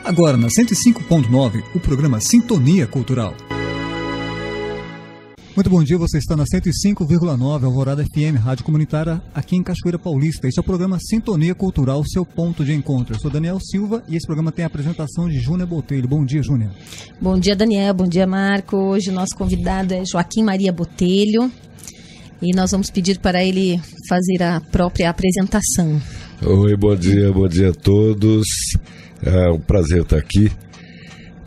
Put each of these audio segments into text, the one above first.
Agora, na 105.9, o programa Sintonia Cultural. Muito bom dia, você está na 105,9 Alvorada FM, rádio comunitária aqui em Cachoeira Paulista. Este é o programa Sintonia Cultural, seu ponto de encontro. Eu sou Daniel Silva e esse programa tem a apresentação de Júnior Botelho. Bom dia, Júnior. Bom dia, Daniel. Bom dia, Marco. Hoje o nosso convidado é Joaquim Maria Botelho e nós vamos pedir para ele fazer a própria apresentação. Oi, bom dia a todos. É um prazer estar aqui.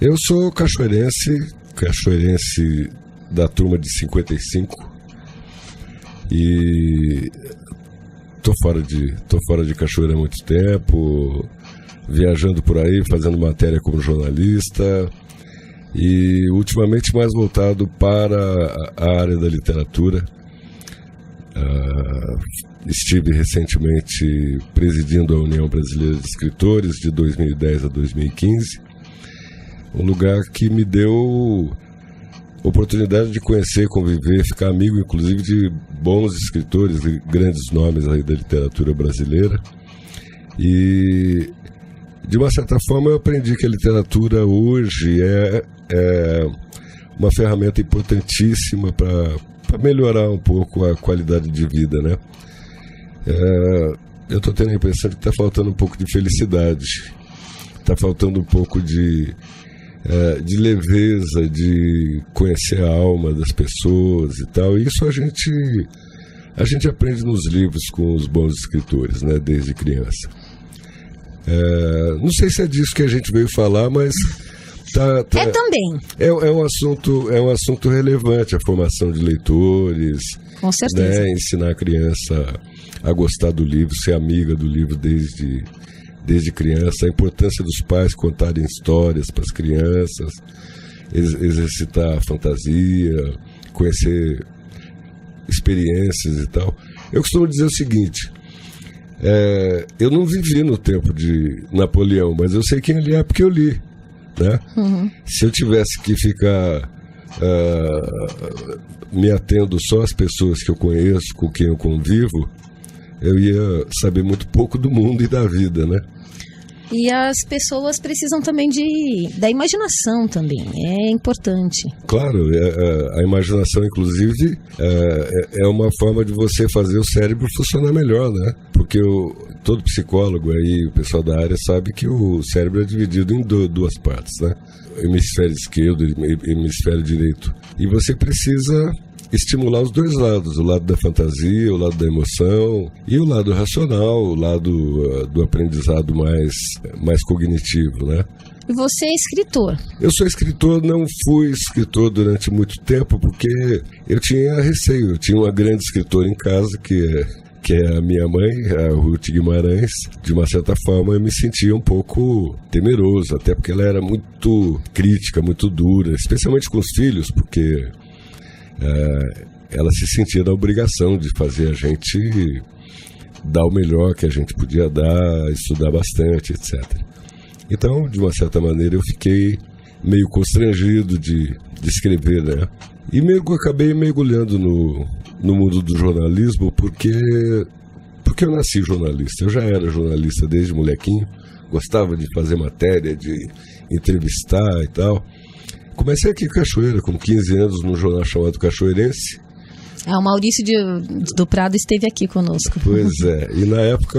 Eu sou cachoeirense da turma de 55 e tô fora de Cachoeira há muito tempo, viajando por aí, fazendo matéria como jornalista e ultimamente mais voltado para a área da literatura. Estive recentemente presidindo a União Brasileira de Escritores de 2010 a 2015, um lugar que me deu oportunidade de conhecer, conviver, ficar amigo, inclusive, de bons escritores, grandes nomes aí da literatura brasileira. E, de uma certa forma, eu aprendi que a literatura hoje é uma ferramenta importantíssima para melhorar um pouco a qualidade de vida, né? Eu estou tendo a impressão de que está faltando um pouco de felicidade, está faltando um pouco de leveza, de conhecer a alma das pessoas e tal. E isso a gente aprende nos livros com os bons escritores, né, desde criança. Não sei se é disso que a gente veio falar, mas também. É um assunto relevante, a formação de leitores. Com certeza. Né, ensinar a criança a gostar do livro, ser amiga do livro desde criança, a importância dos pais contarem histórias para as crianças, exercitar a fantasia, conhecer experiências e tal. Eu costumo dizer o seguinte, eu não vivi no tempo de Napoleão, mas eu sei quem ele é porque eu li, né? Uhum. Se eu tivesse que ficar me atendo só às pessoas que eu conheço, com quem eu convivo, eu ia saber muito pouco do mundo e da vida, né? E as pessoas precisam também da imaginação também, é importante. Claro, a imaginação, inclusive, é uma forma de você fazer o cérebro funcionar melhor, né? Porque todo psicólogo aí, o pessoal da área, sabe que o cérebro é dividido em duas partes, né? Hemisfério esquerdo e hemisfério direito. E você precisa estimular os dois lados, o lado da fantasia, o lado da emoção e o lado racional, o lado do aprendizado mais cognitivo, né? E você é escritor? Eu sou escritor, não fui escritor durante muito tempo porque eu tinha receio. Eu tinha uma grande escritora em casa que é a minha mãe, a Ruth Guimarães. De uma certa forma eu me sentia um pouco temeroso, até porque ela era muito crítica, muito dura, especialmente com os filhos, porque ela se sentia na obrigação de fazer a gente dar o melhor que a gente podia dar, estudar bastante, etc. Então, de uma certa maneira, eu fiquei meio constrangido de escrever, né? E acabei mergulhando no mundo do jornalismo porque eu nasci jornalista. Eu já era jornalista desde molequinho, gostava de fazer matéria, de entrevistar e tal. Comecei aqui em Cachoeira, com 15 anos, num jornal chamado Cachoeirense. O Maurício do Prado esteve aqui conosco. Pois é, e na época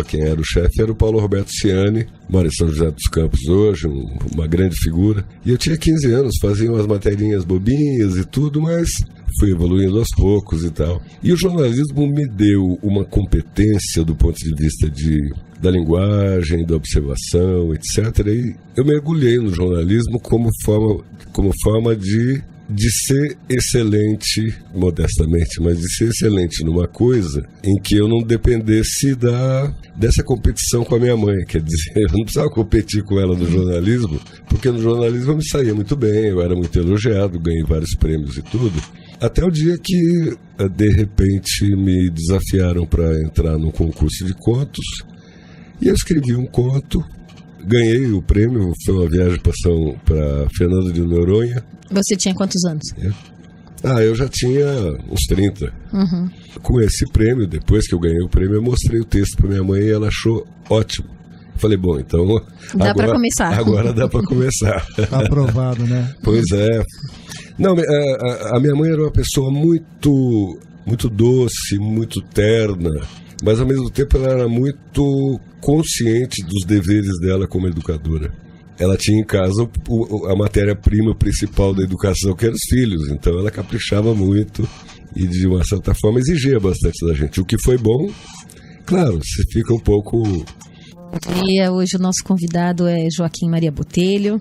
quem era o chefe era o Paulo Roberto Ciani, mora em São José dos Campos hoje, uma grande figura. E eu tinha 15 anos, fazia umas materinhas bobinhas e tudo, mas fui evoluindo aos poucos e tal. E o jornalismo me deu uma competência do ponto de vista da linguagem, da observação, etc. E eu mergulhei no jornalismo como forma de ser excelente, modestamente, mas de ser excelente numa coisa em que eu não dependesse dessa competição com a minha mãe. Quer dizer, eu não precisava competir com ela no jornalismo, porque no jornalismo eu me saía muito bem, eu era muito elogiado, ganhei vários prêmios e tudo. Até o dia que, de repente, me desafiaram para entrar num concurso de contos, e eu escrevi um conto, ganhei o prêmio, foi uma viagem para Fernando de Noronha. Você tinha quantos anos? Eu já tinha uns 30. Uhum. Com esse prêmio, depois que eu ganhei o prêmio, eu mostrei o texto para minha mãe e ela achou ótimo. Falei, bom, então... Dá para começar. Agora dá para começar. Tá aprovado, né? Pois é. Não, a minha mãe era uma pessoa muito, muito doce, muito terna, mas ao mesmo tempo ela era muito consciente dos deveres dela como educadora. Ela tinha em casa a matéria-prima principal da educação, que eram os filhos, então ela caprichava muito e de uma certa forma exigia bastante da gente. O que foi bom, claro, você fica um pouco... Bom dia, hoje o nosso convidado é Joaquim Maria Botelho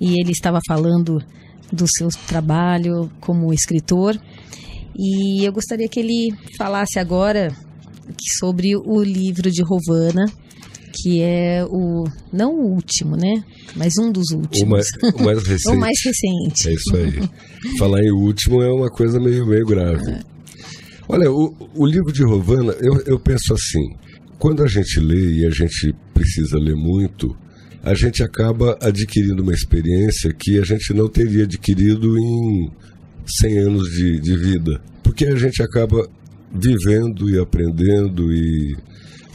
e ele estava falando do seu trabalho como escritor e eu gostaria que ele falasse agora sobre o livro de Rovana, que é não o último, né? Mas um dos últimos. O mais recente. O mais recente. É isso aí. Falar em último é uma coisa meio grave. Olha, o livro de Rovana, eu penso assim, quando a gente lê e a gente precisa ler muito, a gente acaba adquirindo uma experiência que a gente não teria adquirido em 100 anos de vida. Porque a gente acaba vivendo e aprendendo e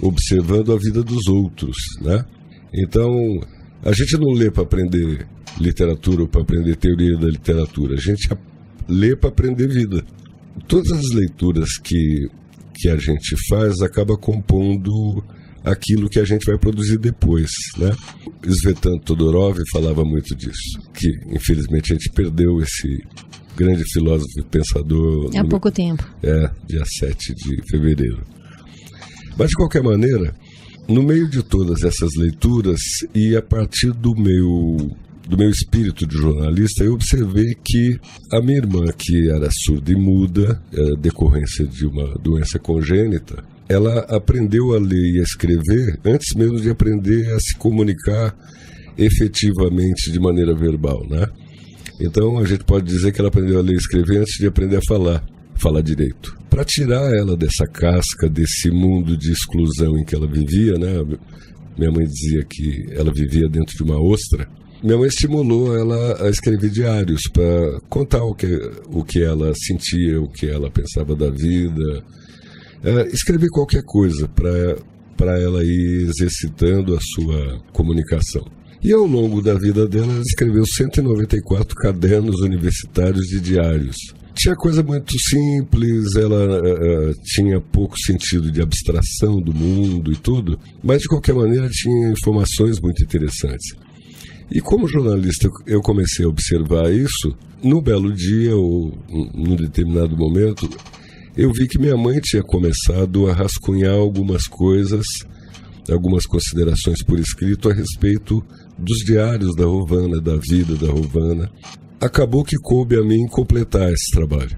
observando a vida dos outros, né? Então, a gente não lê para aprender literatura ou para aprender teoria da literatura, a gente lê para aprender vida. Todas as leituras que a gente faz acaba compondo aquilo que a gente vai produzir depois, né? Svetlana Todorov falava muito disso, que infelizmente a gente perdeu esse grande filósofo e pensador há pouco tempo. Dia 7 de fevereiro. Mas, de qualquer maneira, no meio de todas essas leituras e a partir do meu espírito de jornalista, eu observei que a minha irmã, que era surda e muda, decorrência de uma doença congênita, ela aprendeu a ler e a escrever antes mesmo de aprender a se comunicar efetivamente de maneira verbal, né? Então, a gente pode dizer que ela aprendeu a ler e escrever antes de aprender a falar direito. Para tirar ela dessa casca, desse mundo de exclusão em que ela vivia, né? Minha mãe dizia que ela vivia dentro de uma ostra. Minha mãe estimulou ela a escrever diários para contar o que ela sentia, o que ela pensava da vida. Escrever qualquer coisa para ela ir exercitando a sua comunicação. E ao longo da vida dela, ela escreveu 194 cadernos universitários de diários. Tinha coisa muito simples, ela tinha pouco sentido de abstração do mundo e tudo, mas de qualquer maneira tinha informações muito interessantes. E como jornalista eu comecei a observar isso, num belo dia ou num determinado momento, eu vi que minha mãe tinha começado a rascunhar algumas coisas, algumas considerações por escrito a respeito dos diários da Rovana, da vida da Rovana. Acabou que coube a mim completar esse trabalho.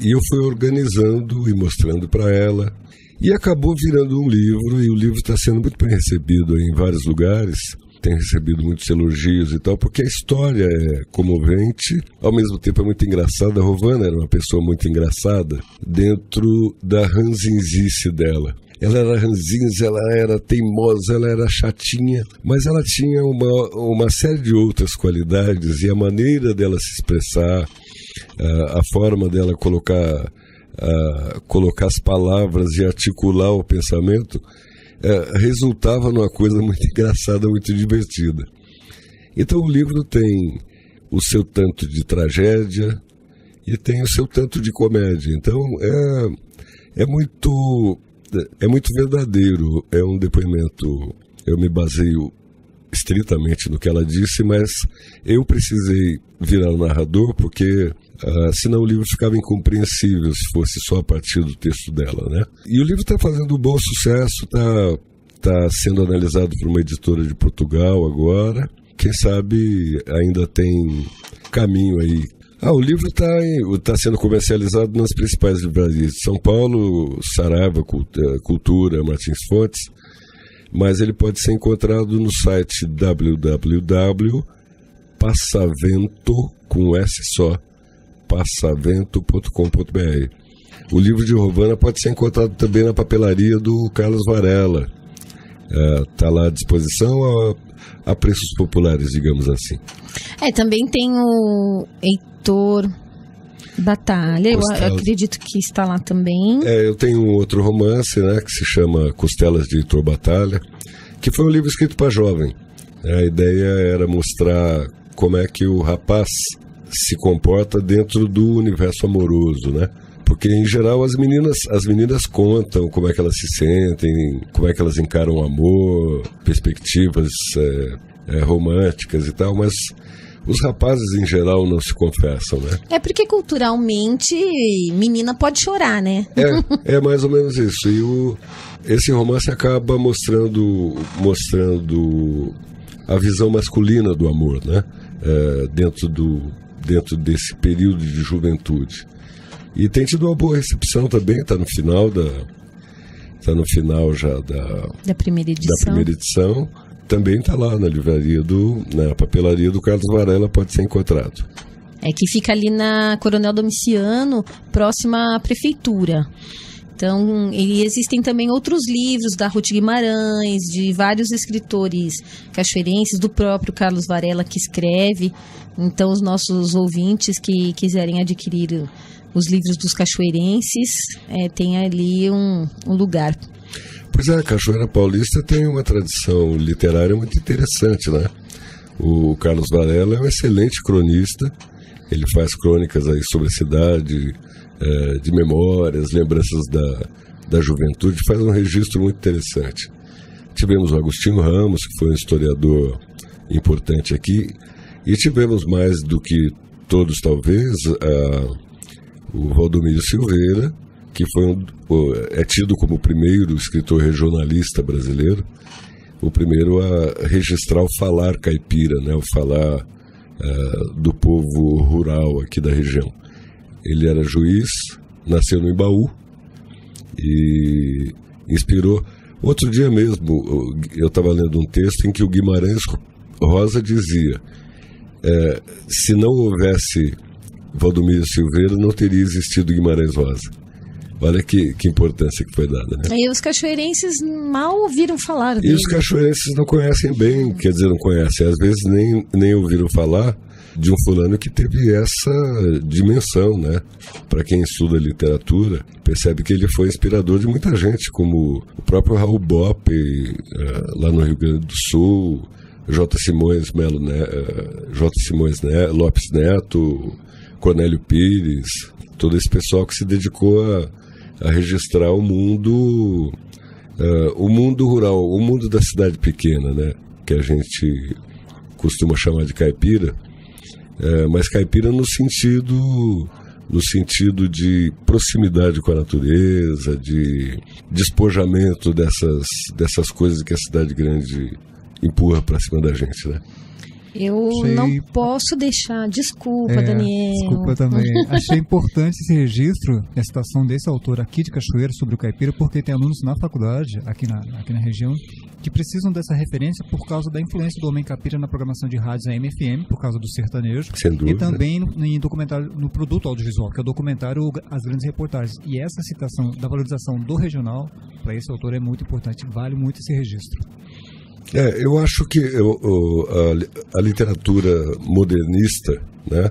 E eu fui organizando e mostrando para ela. E acabou virando um livro, e o livro está sendo muito bem recebido em vários lugares. Tem recebido muitos elogios e tal, porque a história é comovente, ao mesmo tempo é muito engraçada. A Rovana era uma pessoa muito engraçada dentro da ranzinzice dela. Ela era ranzinza, ela era teimosa, ela era chatinha, mas ela tinha uma série de outras qualidades e a maneira dela se expressar, a forma dela colocar as palavras e articular o pensamento, resultava numa coisa muito engraçada, muito divertida. Então o livro tem o seu tanto de tragédia e tem o seu tanto de comédia. Então é muito verdadeiro, é um depoimento, eu me baseio estritamente no que ela disse, mas eu precisei virar o narrador porque senão o livro ficava incompreensível se fosse só a partir do texto dela, né? E o livro está fazendo um bom sucesso, está sendo analisado por uma editora de Portugal agora, quem sabe ainda tem caminho aí. O livro está sendo comercializado nas principais livrarias de São Paulo, Saraiva, Cultura, Martins Fontes, mas ele pode ser encontrado no site www.passavento, com S só, passavento.com.br. O livro de Rovana pode ser encontrado também na papelaria do Carlos Varela. Está lá à disposição a preços populares, digamos assim. Também tem o Heitor Batalha, eu acredito que está lá também. Eu tenho um outro romance, né, que se chama Costelas de Heitor Batalha, que foi um livro escrito para jovem. A ideia era mostrar como é que o rapaz se comporta dentro do universo amoroso, né? Porque, em geral, as meninas contam como é que elas se sentem, como é que elas encaram o amor, perspectivas românticas e tal, mas os rapazes, em geral, não se confessam, né? É porque, culturalmente, menina pode chorar, né? É mais ou menos isso. E esse romance acaba mostrando a visão masculina do amor, né? Dentro desse período de juventude. E tem tido uma boa recepção também, está no final já da primeira edição. Também está lá na livraria na papelaria do Carlos Varela, pode ser encontrado. Que fica ali na Coronel Domiciano, próxima à prefeitura. Então, e existem também outros livros da Ruth Guimarães, de vários escritores cachoeirenses, do próprio Carlos Varela, que escreve. Então, os nossos ouvintes que quiserem adquirir os livros dos cachoeirenses, tem ali um lugar. Pois é, a Cachoeira Paulista tem uma tradição literária muito interessante, né? O Carlos Varela é um excelente cronista, ele faz crônicas aí sobre a cidade, de memórias, lembranças da juventude, faz um registro muito interessante. Tivemos o Agostinho Ramos, que foi um historiador importante aqui, e tivemos mais do que todos, talvez, o Valdomiro Silveira, que é tido como o primeiro escritor regionalista brasileiro, o primeiro a registrar o falar caipira, né, o falar do povo rural aqui da região. Ele era juiz, nasceu no Embaú e inspirou. Outro dia mesmo, eu estava lendo um texto em que o Guimarães Rosa dizia: se não houvesse Valdomiro Silveira, não teria existido Guimarães Rosa. Olha que importância que foi dada, né? E os cachoeirenses mal ouviram falar dele. E os cachoeirenses não conhecem bem, quer dizer, não conhecem. Às vezes nem ouviram falar de um fulano que teve essa dimensão, né? Para quem estuda literatura, percebe que ele foi inspirador de muita gente, como o próprio Raul Bopp, lá no Rio Grande do Sul, J. Simões Lopes Neto, Cornélio Pires, todo esse pessoal que se dedicou a registrar o mundo rural, o mundo da cidade pequena, né? Que a gente costuma chamar de caipira, mas caipira no sentido de proximidade com a natureza, de despojamento dessas coisas que a cidade grande empurra para cima da gente, né? Eu não posso deixar. Desculpa, Daniel. Desculpa também. Achei importante esse registro, a citação desse autor aqui de Cachoeira sobre o caipira, porque tem alunos na faculdade, aqui na região, que precisam dessa referência por causa da influência do homem caipira na programação de rádios AM e FM, por causa do sertanejo. Sem dúvida. E também em documentário, no produto audiovisual, que é o documentário As Grandes Reportagens. E essa citação da valorização do regional, para esse autor, é muito importante, vale muito esse registro. Eu acho que a literatura modernista, né,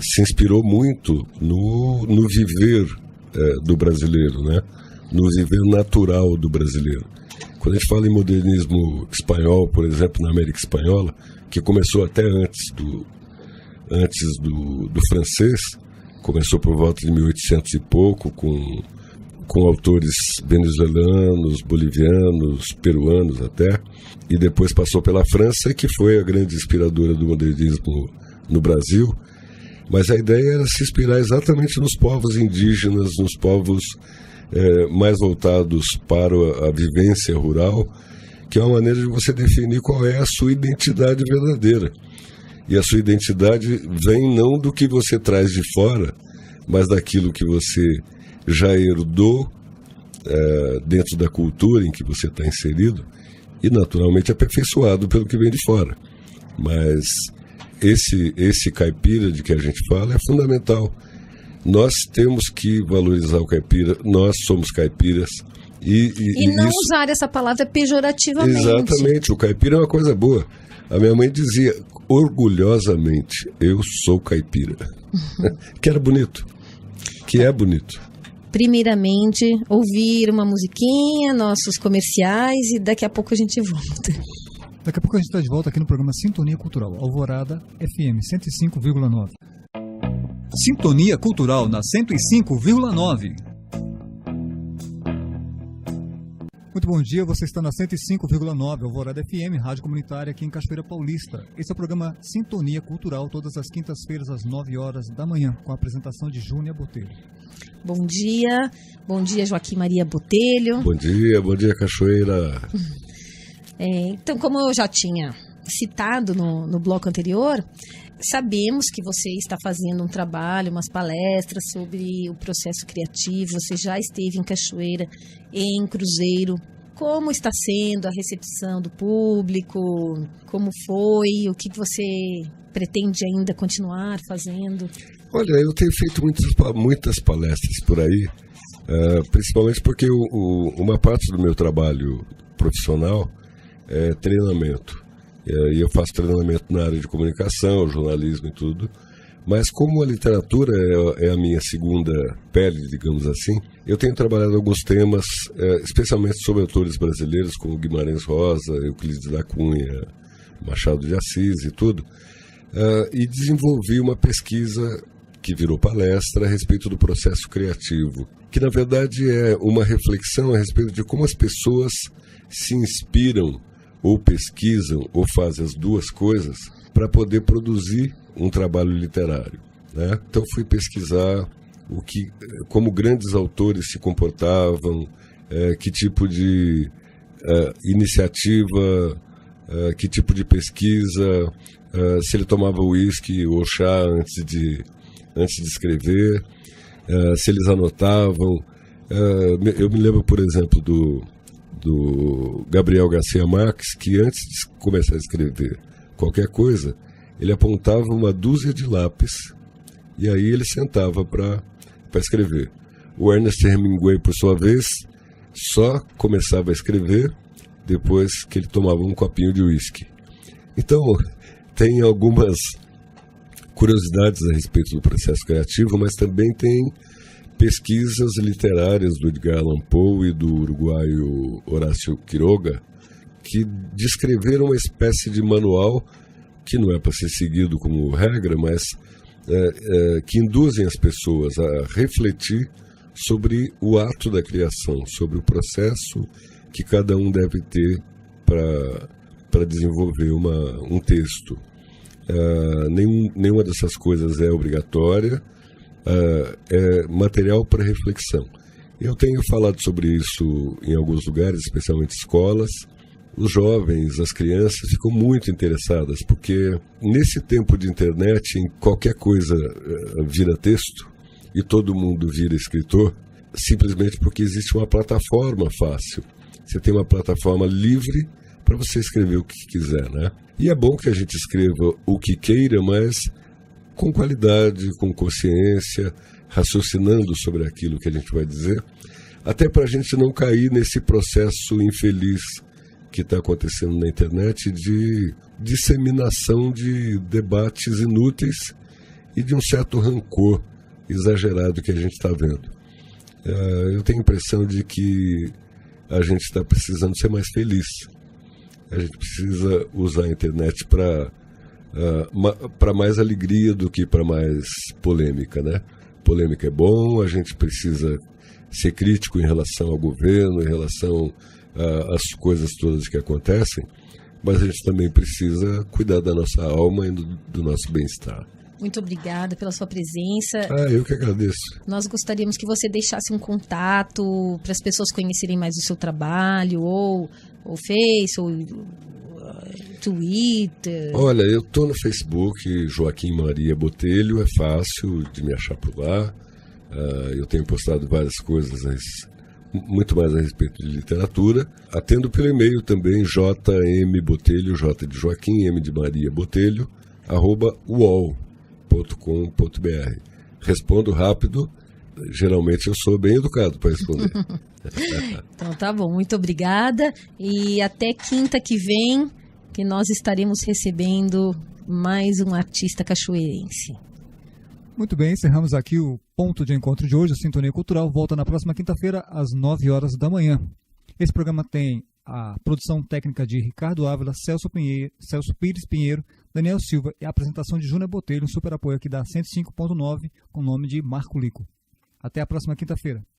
se inspirou muito no viver do brasileiro, né, no viver natural do brasileiro. Quando a gente fala em modernismo espanhol, por exemplo, na América Espanhola, que começou até antes do francês, começou por volta de 1800 e pouco, com autores venezuelanos, bolivianos, peruanos até, e depois passou pela França, que foi a grande inspiradora do modernismo no Brasil. Mas a ideia era se inspirar exatamente nos povos indígenas, nos povos mais voltados para a vivência rural, que é uma maneira de você definir qual é a sua identidade verdadeira. E a sua identidade vem não do que você traz de fora, mas daquilo que você já herdou dentro da cultura em que você está inserido e naturalmente aperfeiçoado pelo que vem de fora. Mas esse caipira de que a gente fala é fundamental. Nós temos que valorizar o caipira, nós somos caipiras. E não isso, usar essa palavra pejorativamente. Exatamente, o caipira é uma coisa boa. A minha mãe dizia orgulhosamente: eu sou caipira. Que era bonito, que é bonito. primeiramente ouvir uma musiquinha, nossos comerciais, e daqui a pouco a gente volta. Daqui a pouco a gente está de volta aqui no programa Sintonia Cultural, Alvorada FM 105,9. Sintonia Cultural na 105,9. Muito bom dia, você está na 105,9 Alvorada FM, rádio comunitária aqui em Cachoeira Paulista. Esse é o programa Sintonia Cultural, todas as quintas-feiras às 9 horas da manhã, com a apresentação de Júnia Botelho. Bom dia Joaquim Maria Botelho. Bom dia Cachoeira. Então, como eu já tinha citado no bloco anterior, sabemos que você está fazendo um trabalho, umas palestras sobre o processo criativo. Você já esteve em Cachoeira, em Cruzeiro. Como está sendo a recepção do público? Como foi? O que você pretende ainda continuar fazendo? Olha, eu tenho feito muitas palestras por aí, principalmente porque uma parte do meu trabalho profissional é treinamento. E eu faço treinamento na área de comunicação, jornalismo e tudo. Mas como a literatura é a minha segunda pele, digamos assim, eu tenho trabalhado alguns temas, especialmente sobre autores brasileiros, como Guimarães Rosa, Euclides da Cunha, Machado de Assis e tudo, e desenvolvi uma pesquisa que virou palestra a respeito do processo criativo, que na verdade é uma reflexão a respeito de como as pessoas se inspiram ou pesquisam ou fazem as duas coisas para poder produzir um trabalho literário, né? Então fui pesquisar como grandes autores se comportavam, que tipo de iniciativa, que tipo de pesquisa, se ele tomava uísque ou chá antes de escrever, se eles anotavam. Eu me lembro, por exemplo, do Gabriel Garcia Marques, que antes de começar a escrever qualquer coisa, ele apontava uma dúzia de lápis e aí ele sentava para escrever. O Ernest Hemingway, por sua vez, só começava a escrever depois que ele tomava um copinho de uísque. Então, tem algumas curiosidades a respeito do processo criativo, mas também tem pesquisas literárias do Edgar Allan Poe e do uruguaio Horácio Quiroga, que descreveram uma espécie de manual que não é para ser seguido como regra, mas que induzem as pessoas a refletir sobre o ato da criação, sobre o processo que cada um deve ter para desenvolver um texto. Nenhuma dessas coisas é obrigatória, é material para reflexão. Eu tenho falado sobre isso em alguns lugares, especialmente escolas. Os jovens, as crianças ficam muito interessadas, porque nesse tempo de internet, em qualquer coisa vira texto e todo mundo vira escritor, simplesmente porque existe uma plataforma fácil. Você tem uma plataforma livre para você escrever o que quiser, né? E é bom que a gente escreva o que queira, mas com qualidade, com consciência, raciocinando sobre aquilo que a gente vai dizer, até para a gente não cair nesse processo infeliz que está acontecendo na internet de disseminação de debates inúteis e de um certo rancor exagerado que a gente está vendo. Eu tenho a impressão de que a gente está precisando ser mais feliz. A gente precisa usar a internet para mais alegria do que para mais polêmica, né? Polêmica é bom, a gente precisa ser crítico em relação ao governo, em relação às coisas todas que acontecem, mas a gente também precisa cuidar da nossa alma e do nosso bem-estar. Muito obrigada pela sua presença. Eu que agradeço. Nós gostaríamos que você deixasse um contato para as pessoas conhecerem mais o seu trabalho, ou Face, ou Twitter. Olha, eu estou no Facebook, Joaquim Maria Botelho, é fácil de me achar por lá. Eu tenho postado várias coisas, muito mais a respeito de literatura. Atendo pelo e-mail também, jmbotelho, J de Joaquim, M de Maria Botelho, @uol.com.br. Respondo rápido, geralmente eu sou bem educado para responder. Então tá bom, muito obrigada, e até quinta que vem, que nós estaremos recebendo mais um artista cachoeirense. Muito bem, encerramos aqui o ponto de encontro de hoje, o Sintonia Cultural, volta na próxima quinta-feira, às 9 horas da manhã. Esse programa tem a produção técnica de Ricardo Ávila, Celso Pires Pinheiro, Daniel Silva e a apresentação de Júnior Botelho, um super apoio aqui da 105.9, com o nome de Marco Lico. Até a próxima quinta-feira.